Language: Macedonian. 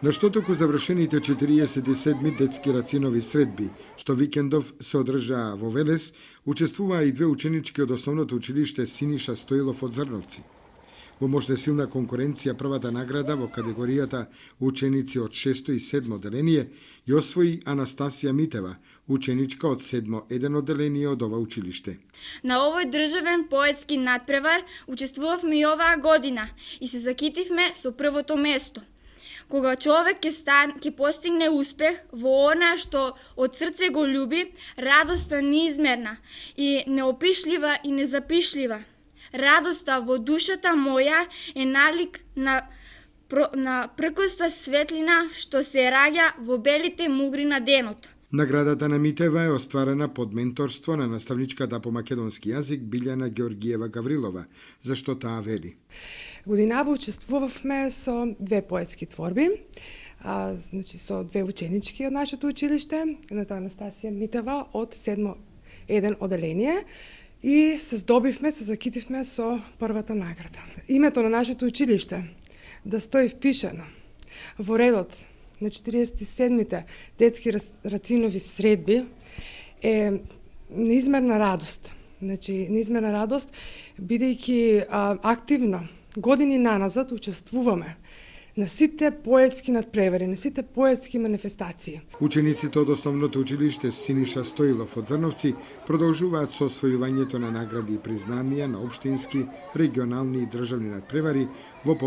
На што току завршените 47 детски рацинови средби, што викендов се одржаа во Велес, учествуваа и две ученички од основното училиште Синиша Стоилов од Зрновци. Во можна силна конкуренција првата награда во категоријата ученици од 6 и 7 оделение ја освои Анастасија Митева, ученичка од 7 1 оделение од ова училиште. На овој државен поетски надпревар учествувавме и оваа година и се закитивме со првото место. Кога човек ќе постигне успех во она што од срце го љуби, радоста неизмерна и неопишлива и незапишлива. Радоста во душата моја е налик на пркоста светлина што се раѓа во белите мугри на денот. Наградата на Митева е остварена под менторство на наставничката по македонски јазик Билјана Георгиева Гаврилова, зашто таа вели. Годинава учествувавме со две поетски творби, значи со две ученички од нашето училиште, едната Анастасија Митева од 7 1 оделение, и се здобивме, се закитивме со првата награда. Името на нашето училиште да стои впишено во редот на 47-те детски рацинови средби е неизмерна радост. Значи, неизмерна радост, бидејќи активно години наназад учествуваме на сите поетски надпревари, на сите поетски манифестации. Учениците од основното училиште Синиша Стоилов од Зрновци продолжуваат со освојувањето на награди и признанија на општински, регионални и државни надпревари во